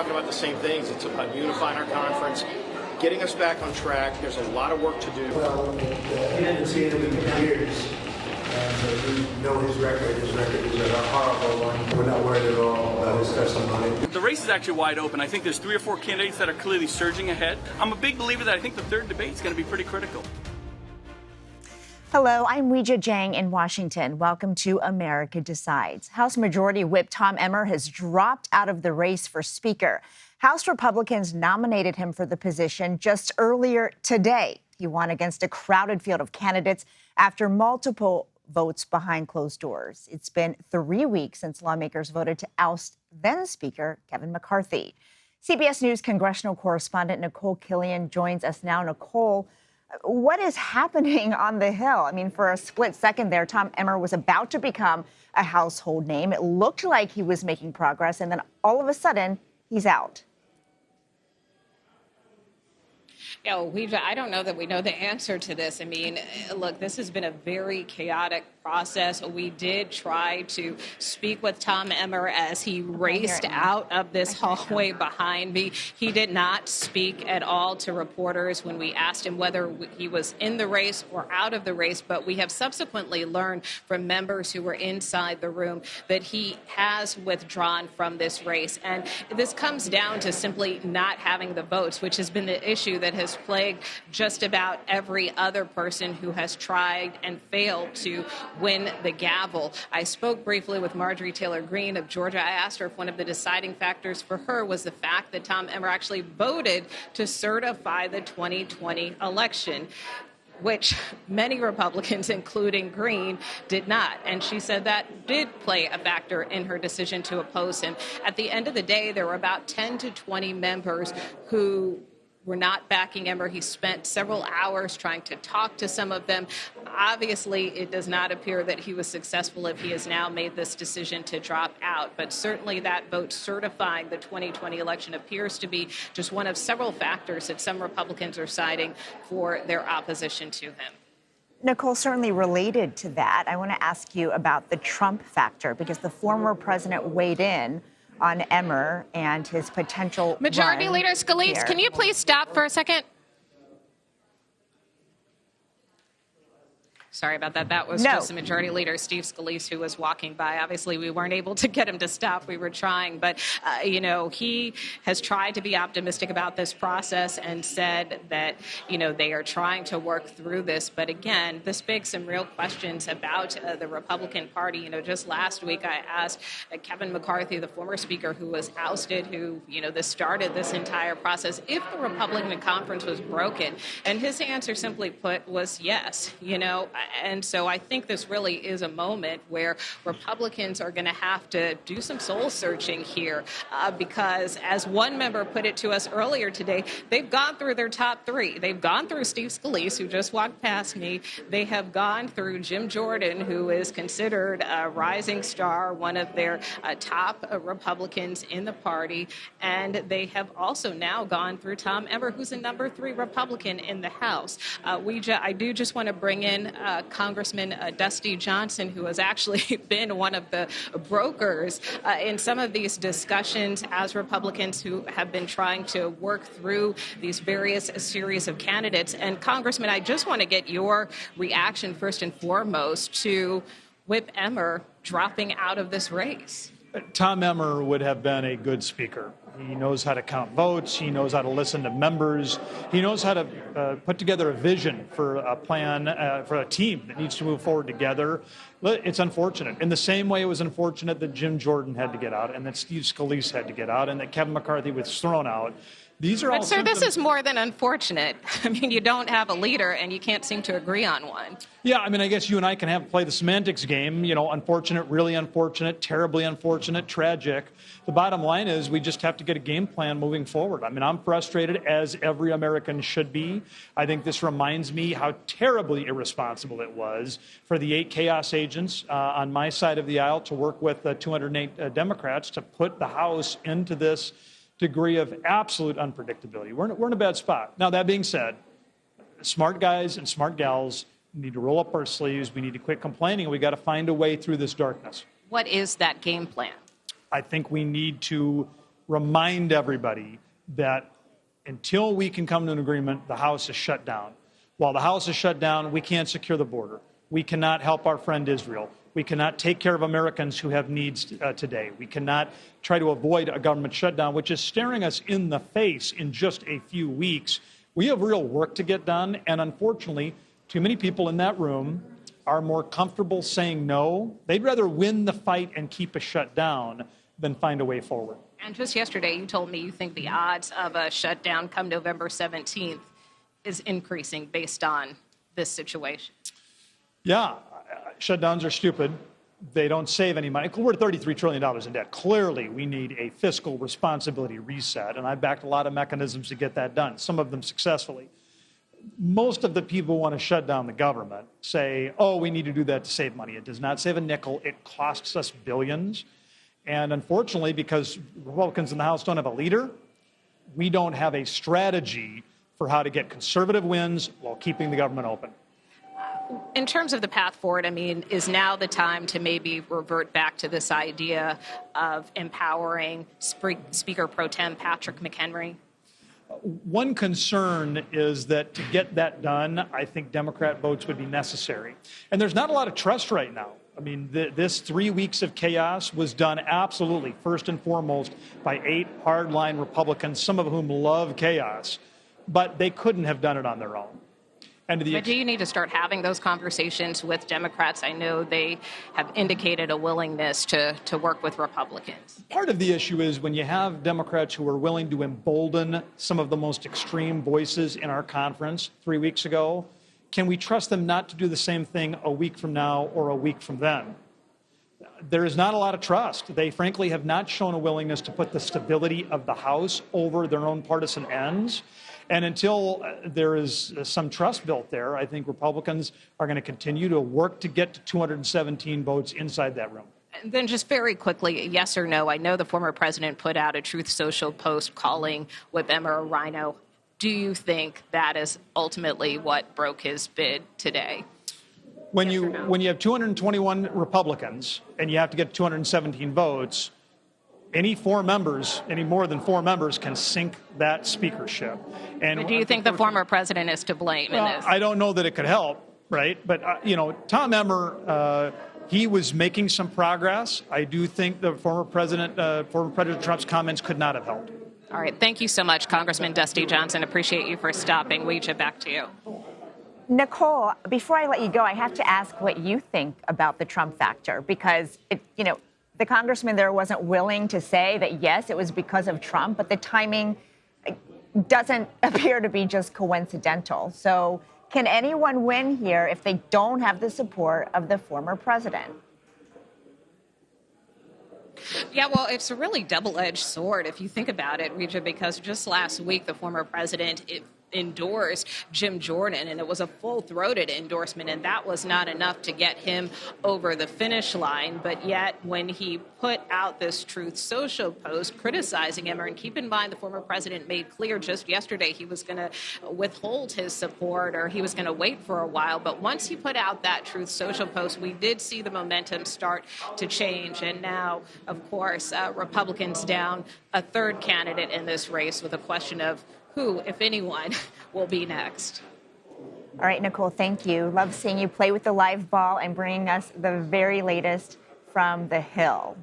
talking about the same things. It's about unifying our conference, getting us back on track. There's a lot of work to do. Well, he didn't see him in years. We know his record. His record is a horrible one. We're not worried at all about his testimony. The race is actually wide open. I think there's 3 or 4 candidates that are clearly surging ahead. I'm a big believer that I think the third debate is going to be pretty critical. Hello, I'm Weijia Jiang in Washington. Welcome to America Decides. House Majority Whip Tom Emmer has dropped out of the race for Speaker. House Republicans nominated him for the position just earlier today. He won against a crowded field of candidates after multiple votes behind closed doors. It's been 3 weeks since lawmakers voted to oust then-Speaker Kevin McCarthy. CBS News congressional correspondent Nicole Killian joins us now. Nicole, what is happening on the Hill? I mean, for a split second there, Tom Emmer was about to become a household name. It looked like he was making progress, and then all of a sudden, he's out. Yeah, I don't know that we know the answer to this. I mean, look, this has been a very chaotic process. We did try to speak with Tom Emmer as he raced out of this hallway behind me. He did not speak at all to reporters when we asked him whether he was in the race or out of the race. But we have subsequently learned from members who were inside the room that he has withdrawn from this race. And this comes down to simply not having the votes, which has been the issue that has plagued just about every other person who has tried and failed to win the gavel. I spoke briefly with Marjorie Taylor Greene of Georgia. I asked her if one of the deciding factors for her was the fact that Tom Emmer actually voted to certify the 2020 election, which many Republicans, including Greene, did not. And she said that did play a factor in her decision to oppose him. At the end of the day, there were about 10 to 20 members who were not backing Emmer. He spent several hours trying to talk to some of them. Obviously, it does not appear that he was successful if he has now made this decision to drop out. But certainly that vote certifying the 2020 election appears to be just one of several factors that some Republicans are citing for their opposition to him. Nicole, certainly related to that, I want to ask you about the Trump factor, because the former president weighed in on Emmer and his potential Majority Leader Scalise, can you please stop for a second? Sorry about that. That was just the Majority Leader, Steve Scalise, who was walking by. Obviously, we weren't able to get him to stop. We were trying. But, he has tried to be optimistic about this process and said that, they are trying to work through this. But again, this begs some real questions about the Republican Party. Just last week, I asked Kevin McCarthy, the former speaker who was ousted, who, this started this entire process, if the Republican conference was broken. And his answer, simply put, was yes. And so I think this really is a moment where Republicans are going to have to do some soul searching here because, as one member put it to us earlier today, they've gone through their top 3. They've gone through Steve Scalise, who just walked past me. They have gone through Jim Jordan, who is considered a rising star, one of their top Republicans in the party. And they have also now gone through Tom Emmer, who's a number 3 Republican in the House. I do just want to bring in Congressman Dusty Johnson, who has actually been one of the brokers in some of these discussions as Republicans who have been trying to work through these various series of candidates. And Congressman, I just want to get your reaction first and foremost to Whip Emmer dropping out of this race. Tom Emmer would have been a good speaker. He knows how to count votes. He knows how to listen to members. He knows how to put together a vision for a plan, for a team that needs to move forward together. It's unfortunate. In the same way it was unfortunate that Jim Jordan had to get out and that Steve Scalise had to get out and that Kevin McCarthy was thrown out. These are all But, sir, this is more than unfortunate. I mean, you don't have a leader and you can't seem to agree on one. Yeah, I mean, I guess you and I can play the semantics game, unfortunate, really unfortunate, terribly unfortunate, tragic. The bottom line is we just have to get a game plan moving forward. I mean, I'm frustrated, as every American should be. I think this reminds me how terribly irresponsible it was for the 8 chaos agents on my side of the aisle to work with 208 Democrats to put the House into this degree of absolute unpredictability. We're in a bad spot. Now, that being said, smart guys and smart gals need to roll up our sleeves. We need to quit complaining. We got to find a way through this darkness. What is that game plan? I think we need to remind everybody that until we can come to an agreement, the House is shut down. While the House is shut down, we can't secure the border. We cannot help our friend Israel. We cannot take care of Americans who have needs today. We cannot try to avoid a government shutdown, which is staring us in the face in just a few weeks. We have real work to get done, and unfortunately, too many people in that room are more comfortable saying no. They'd rather win the fight and keep us shut down than find a way forward. And just yesterday, you told me you think the odds of a shutdown come November 17th is increasing based on this situation. Yeah, shutdowns are stupid. They don't save any money. We're $33 trillion in debt. Clearly, we need a fiscal responsibility reset, and I backed a lot of mechanisms to get that done, some of them successfully. Most of the people who want to shut down the government say, oh, we need to do that to save money. It does not save a nickel. It costs us billions. And unfortunately, because Republicans in the House don't have a leader, we don't have a strategy for how to get conservative wins while keeping the government open. In terms of the path forward, I mean, is now the time to maybe revert back to this idea of empowering Speaker Pro Tem Patrick McHenry? One concern is that to get that done, I think Democrat votes would be necessary. And there's not a lot of trust right now. I mean, this 3 weeks of chaos was done absolutely, first and foremost, by 8 hardline Republicans, some of whom love chaos, but they couldn't have done it on their own. But do you need to start having those conversations with Democrats? I know they have indicated a willingness to work with Republicans. Part of the issue is when you have Democrats who are willing to embolden some of the most extreme voices in our conference 3 weeks ago, can we trust them not to do the same thing a week from now or a week from then? There is not a lot of trust. They frankly have not shown a willingness to put the stability of the House over their own partisan ends. And until there is some trust built there, I think Republicans are going to continue to work to get to 217 votes inside that room. And then just very quickly, yes or no, I know the former president put out a Truth Social post calling Whip Emmer a rhino. Do you think that is ultimately what broke his bid today? When you have 221 Republicans and you have to get 217 votes, any more than four members can sink that speakership. And but do you think the former president is to blame in this? I don't know that it could help, right? But, Tom Emmer, he was making some progress. I do think the former President Trump's comments could not have helped. All right. Thank you so much, Congressman Dusty Johnson. Appreciate you for stopping. Weija, back to you. Nicole, before I let you go, I have to ask what you think about the Trump factor, because, the congressman there wasn't willing to say that, yes, it was because of Trump, but the timing doesn't appear to be just coincidental. So can anyone win here if they don't have the support of the former president? Yeah, well, it's a really double-edged sword if you think about it, Weija, because just last week the former president endorsed Jim Jordan, and it was a full-throated endorsement, and that was not enough to get him over the finish line. But yet, when he put out this Truth Social post criticizing him, and keep in mind the former president made clear just yesterday he was going to withhold his support, or he was going to wait for a while. But once he put out that Truth Social post, we did see the momentum start to change. And now, of course, Republicans down a third candidate in this race with a question of who, if anyone, will be next. All right, Nicole, thank you. Love seeing you play with the live ball and bringing us the very latest from the Hill. All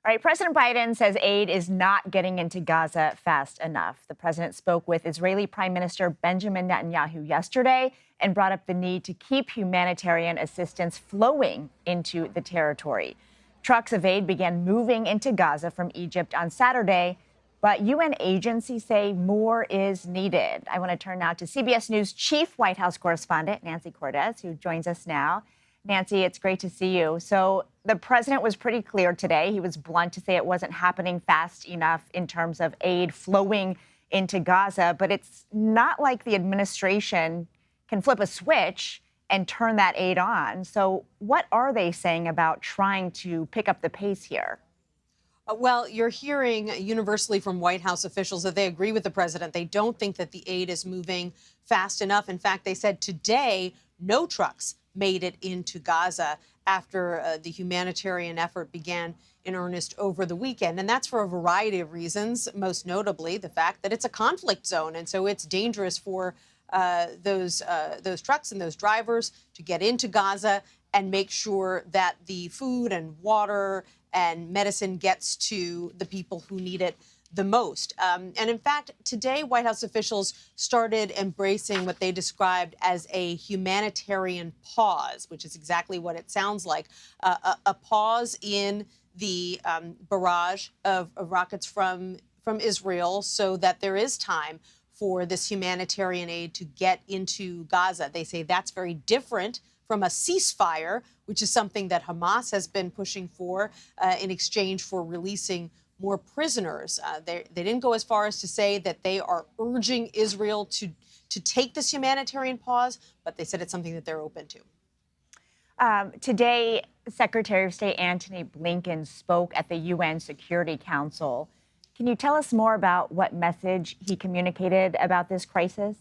right, President Biden says aid is not getting into Gaza fast enough. The president spoke with Israeli Prime Minister Benjamin Netanyahu yesterday and brought up the need to keep humanitarian assistance flowing into the territory. Trucks of aid began moving into Gaza from Egypt on Saturday, but UN agencies say more is needed. I want to turn now to CBS News Chief White House Correspondent Nancy Cortez, who joins us now. Nancy, it's great to see you. So the president was pretty clear today. He was blunt to say it wasn't happening fast enough in terms of aid flowing into Gaza, but it's not like the administration can flip a switch and turn that aid on. So what are they saying about trying to pick up the pace here? Well, you're hearing universally from White House officials that they agree with the president. They don't think that the aid is moving fast enough. In fact, they said today no trucks made it into Gaza after the humanitarian effort began in earnest over the weekend. And that's for a variety of reasons, most notably the fact that it's a conflict zone. And so it's dangerous for those trucks and those drivers to get into Gaza and make sure that the food and water and medicine gets to the people who need it the most. And in fact, today, White House officials started embracing what they described as a humanitarian pause, which is exactly what it sounds like, a pause in the barrage of rockets from Israel so that there is time for this humanitarian aid to get into Gaza. They say that's very different from a ceasefire, which is something that Hamas has been pushing for in exchange for releasing more prisoners. They didn't go as far as to say that they are urging Israel to take this humanitarian pause, but they said it's something that they're open to. Today, Secretary of State Antony Blinken spoke at the UN Security Council. Can you tell us more about what message he communicated about this crisis?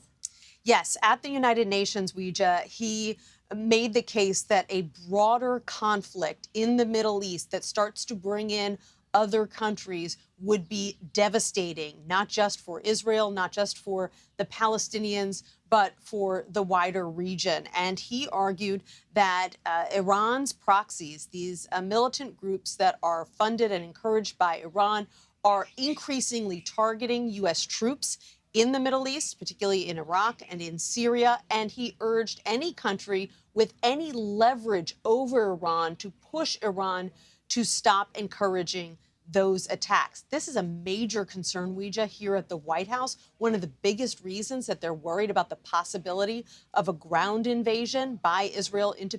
Yes, at the United Nations, Weija, he made the case that a broader conflict in the Middle East that starts to bring in other countries would be devastating, not just for Israel, not just for the Palestinians, but for the wider region. And he argued that Iran's proxies, these militant groups that are funded and encouraged by Iran, are increasingly targeting U.S. troops in the Middle East, particularly in Iraq and in Syria. And he urged any country with any leverage over Iran to push Iran to stop encouraging those attacks. This is a major concern, Weija, here at the White House. One of the biggest reasons that they're worried about the possibility of a ground invasion by Israel into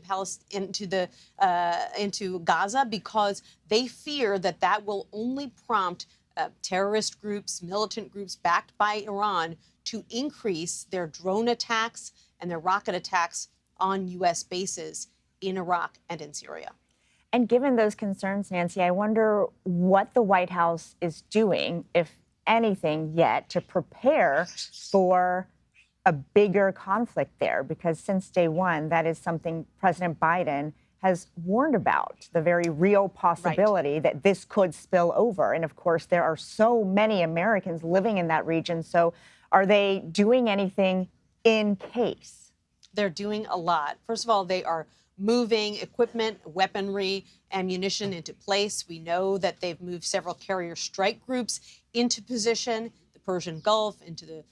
Gaza, because they fear that that will only prompt terrorist groups, militant groups backed by Iran to increase their drone attacks and their rocket attacks on U.S. bases in Iraq and in Syria. And given those concerns, Nancy, I wonder what the White House is doing, if anything yet, to prepare for a bigger conflict there, because since day one, that is something President Biden has warned about, the very real possibility that this could spill over. And of course, there are so many Americans living in that region. So are they doing anything in case? They're doing a lot. First of all, they are moving equipment, weaponry, ammunition into place. We know that they've moved several carrier strike groups into position, the Persian Gulf, into the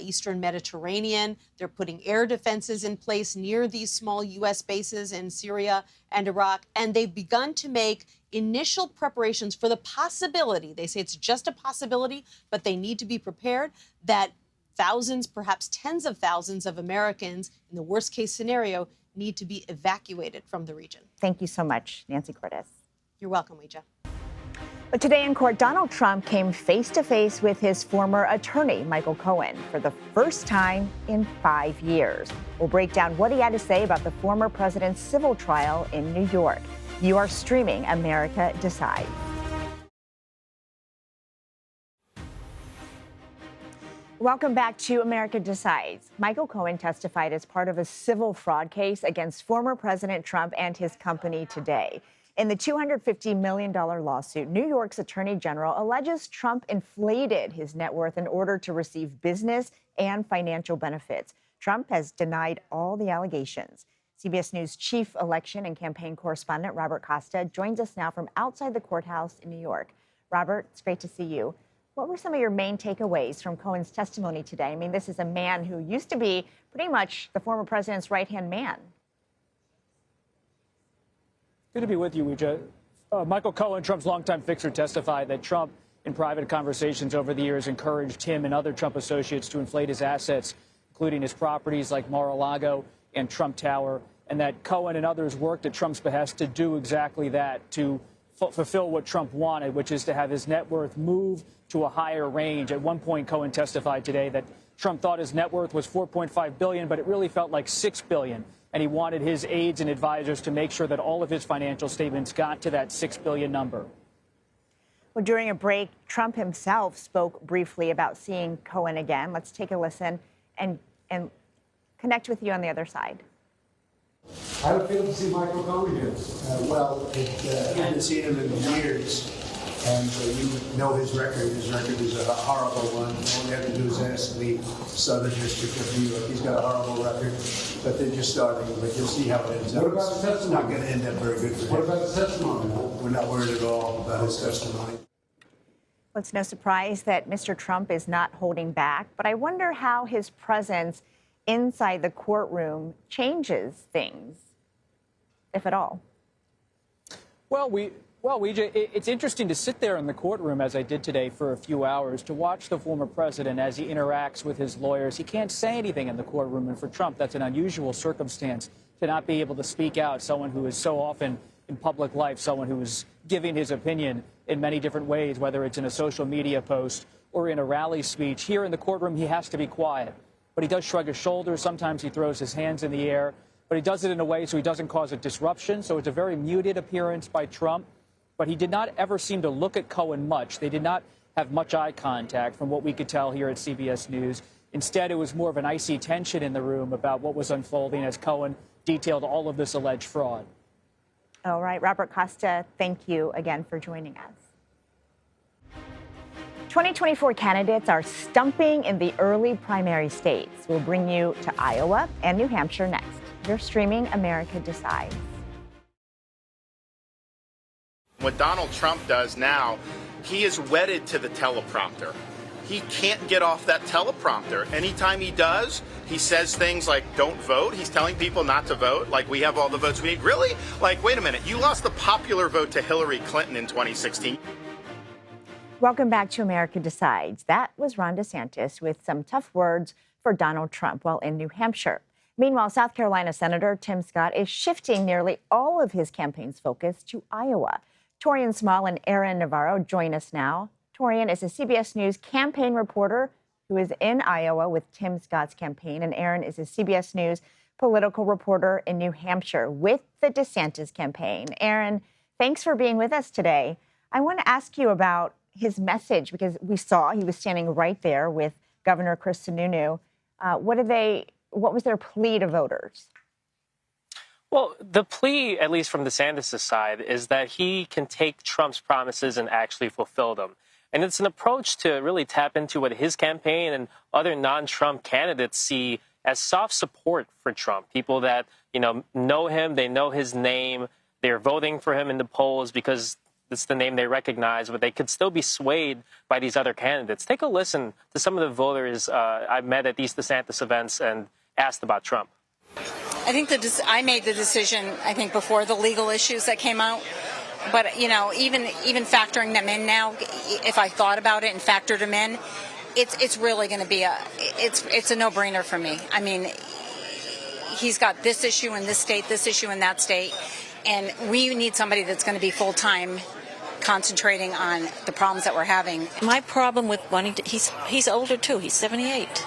Eastern Mediterranean. They're putting air defenses in place near these small U.S. bases in Syria and Iraq. And they've begun to make initial preparations for the possibility, they say it's just a possibility, but they need to be prepared, that thousands, perhaps tens of thousands of Americans, in the worst case scenario, need to be evacuated from the region. Thank you so much, Nancy Cordes. You're welcome, Weija. But today in court, Donald Trump came face to face with his former attorney, Michael Cohen, for the first time in 5 years. We'll break down what he had to say about the former president's civil trial in New York. You are streaming America Decides. Welcome back to America Decides. Michael Cohen testified as part of a civil fraud case against former President Trump and his company today. In the $250 million lawsuit, New York's Attorney General alleges Trump inflated his net worth in order to receive business and financial benefits. Trump has denied all the allegations. CBS News chief election and campaign correspondent Robert Costa joins us now from outside the courthouse in New York. Robert, it's great to see you. What were some of your main takeaways from Cohen's testimony today? I mean, this is a man who used to be pretty much the former president's right-hand man. Good to be with you, Weija. Michael Cohen, Trump's longtime fixer, testified that Trump, in private conversations over the years, encouraged him and other Trump associates to inflate his assets, including his properties like Mar-a-Lago and Trump Tower, and that Cohen and others worked at Trump's behest to do exactly that, to fulfill what Trump wanted, which is to have his net worth move to a higher range. At one point, Cohen testified today that Trump thought his net worth was $4.5 billion, but it really felt like $6 billion. And he wanted his aides and advisors to make sure that all of his financial statements got to that $6 billion number. Well, during a break, Trump himself spoke briefly about seeing Cohen again. Let's take a listen and connect with you on the other side. How did it feel to see Michael Cohen again? Well, I haven't seen him in years, and you know his record. His record is a horrible one. All you have to do is ask the Southern District of New York. He's got a horrible record, but they're just starting. But you'll see how it ends up. What about the testimony? It's not going to end up very good for him. What about the testimony? We're not worried at all about his testimony. Well, it's no surprise that Mr. Trump is not holding back, but I wonder how his presence inside the courtroom changes things, if at all. Well, it's interesting to sit there in the courtroom, as I did today, for a few hours, to watch the former president as he interacts with his lawyers. He can't say anything in the courtroom, and for Trump, that's an unusual circumstance to not be able to speak out. Someone who is so often in public life, someone who is giving his opinion in many different ways, whether it's in a social media post or in a rally speech. Here in the courtroom, he has to be quiet, but he does shrug his shoulders. Sometimes he throws his hands in the air, but he does it in a way so he doesn't cause a disruption. So it's a very muted appearance by Trump, but he did not ever seem to look at Cohen much. They did not have much eye contact from what we could tell here at CBS News. Instead, it was more of an icy tension in the room about what was unfolding as Cohen detailed all of this alleged fraud. All right, Robert Costa, thank you again for joining us. 2024 candidates are stumping in the early primary states. We'll bring you to Iowa and New Hampshire next. You're streaming America Decides. What Donald Trump does now, he is wedded to the teleprompter. He can't get off that teleprompter. Anytime he does, he says things like, don't vote. He's telling people not to vote, like we have all the votes we need. Really? Like, wait a minute, you lost the popular vote to Hillary Clinton in 2016. Welcome back to America Decides. That was Ron DeSantis with some tough words for Donald Trump while in New Hampshire. Meanwhile, South Carolina Senator Tim Scott is shifting nearly all of his campaign's focus to Iowa. Torian Small and Aaron Navarro join us now. Torian is a CBS News campaign reporter who is in Iowa with Tim Scott's campaign, and Aaron is a CBS News political reporter in New Hampshire with the DeSantis campaign. Aaron, thanks for being with us today. I want to ask you about his message because we saw he was standing right there with Governor Chris Sununu. What was their plea to voters? Well, the plea, at least from DeSantis' side, is that he can take Trump's promises and actually fulfill them. And it's an approach to really tap into what his campaign and other non-Trump candidates see as soft support for Trump. People that, know him, they know his name, they're voting for him in the polls because it's the name they recognize, but they could still be swayed by these other candidates. Take a listen to some of the voters I met at these DeSantis events and asked about Trump. I think I made the decision, before the legal issues that came out. But, even factoring them in now, if I thought about it and factored them in, it's really going to be it's a no-brainer for me. I mean, he's got this issue in this state, this issue in that state, and we need somebody that's going to be full-time concentrating on the problems that we're having. My problem with wanting to, he's older too, he's 78.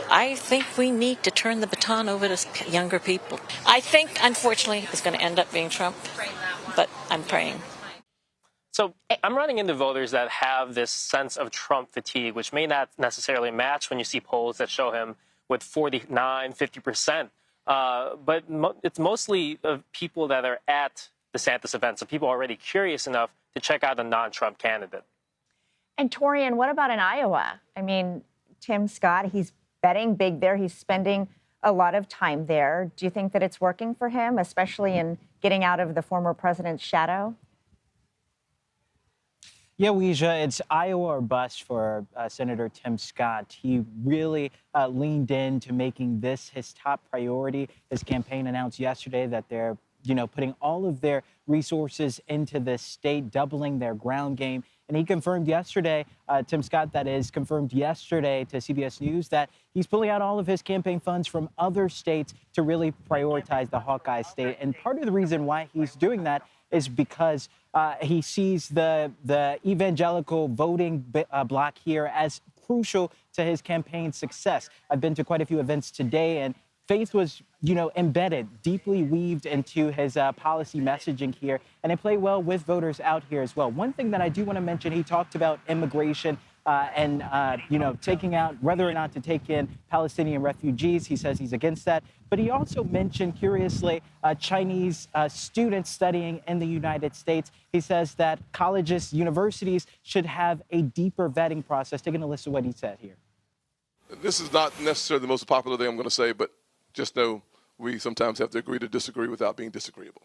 I think we need to turn the baton over to younger people. I think, unfortunately, it's going to end up being Trump, but I'm praying. So I'm running into voters that have this sense of Trump fatigue, which may not necessarily match when you see polls that show him with 49, 50%. But it's mostly people that are at DeSantis events, so people are already curious enough to check out a non-Trump candidate. And Torian, what about in Iowa? I mean, Tim Scott, he's betting big there. He's spending a lot of time there. Do you think that it's working for him, especially in getting out of the former president's shadow? Yeah, Weijia, it's Iowa or bust for Senator Tim Scott. He really leaned into making this his top priority. His campaign announced yesterday that they're, putting all of their resources into this state, doubling their ground game. And he confirmed yesterday, Tim Scott, that is, confirmed yesterday to CBS News that he's pulling out all of his campaign funds from other states to really prioritize the Hawkeye state. And part of the reason why he's doing that is because he sees the evangelical voting bloc here as crucial to his campaign success. I've been to quite a few events today, and faith was, embedded, deeply weaved into his policy messaging here, and it played well with voters out here as well. One thing that I do want to mention, he talked about immigration, taking out whether or not to take in Palestinian refugees. He says he's against that. But he also mentioned, curiously, Chinese students studying in the United States. He says that colleges, universities should have a deeper vetting process. Taking a listen to what he said here. This is not necessarily the most popular thing I'm going to say, but just know we sometimes have to agree to disagree without being disagreeable.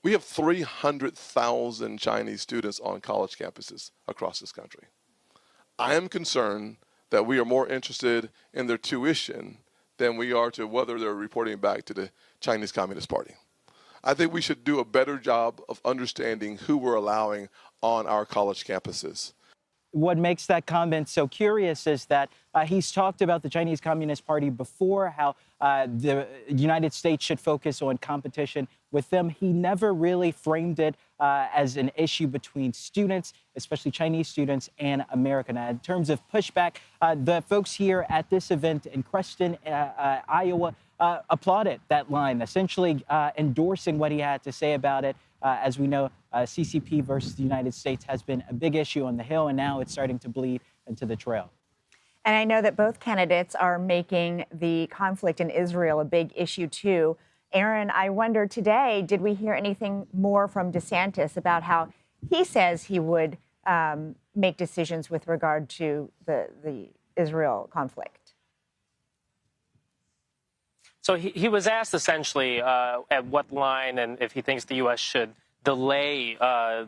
We have 300,000 Chinese students on college campuses across this country. I am concerned that we are more interested in their tuition than we are to whether they're reporting back to the Chinese Communist Party. I think we should do a better job of understanding who we're allowing on our college campuses. What makes that comment so curious is that he's talked about the Chinese Communist Party before, how the United States should focus on competition with them. He never really framed it as an issue between students, especially Chinese students, and America. Now, in terms of pushback, the folks here at this event in Creston, Iowa, applauded that line, essentially endorsing what he had to say about it. As we know, CCP versus the United States has been a big issue on the Hill, and now it's starting to bleed into the trail. And I know that both candidates are making the conflict in Israel a big issue, too. Aaron, I wonder today, did we hear anything more from DeSantis about how he says he would make decisions with regard to the Israel conflict? So he was asked essentially at what line and if he thinks the U.S. should delay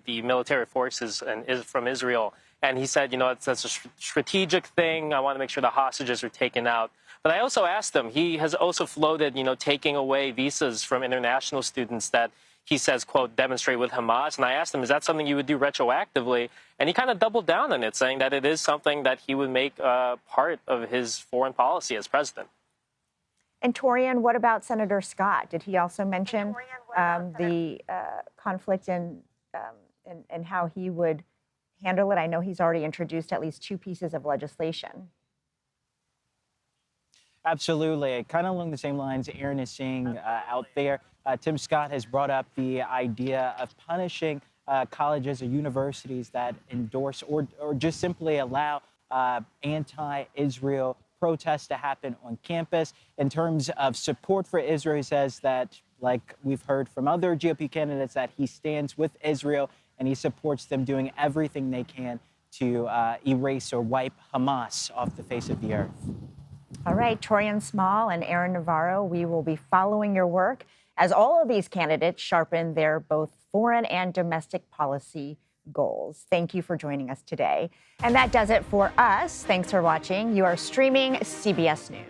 the military forces from Israel. And he said, that's a strategic thing. I want to make sure the hostages are taken out. But I also asked him, he has also floated, taking away visas from international students that he says, quote, demonstrate with Hamas. And I asked him, is that something you would do retroactively? And he kind of doubled down on it, saying that it is something that he would make part of his foreign policy as president. And Torian, what about Senator Scott? Did he also mention the conflict and how he would handle it? I know he's already introduced at least 2 pieces of legislation. Absolutely. Kind of along the same lines Aaron is seeing out there. Tim Scott has brought up the idea of punishing colleges or universities that endorse or just simply allow anti-Israel protests to happen on campus. In terms of support for Israel, he says that, like we've heard from other GOP candidates, that he stands with Israel and he supports them doing everything they can to erase or wipe Hamas off the face of the earth. All right, Torian Small and Aaron Navarro, we will be following your work as all of these candidates sharpen their both foreign and domestic policy goals. Thank you for joining us today. And that does it for us. Thanks for watching. You are streaming CBS News.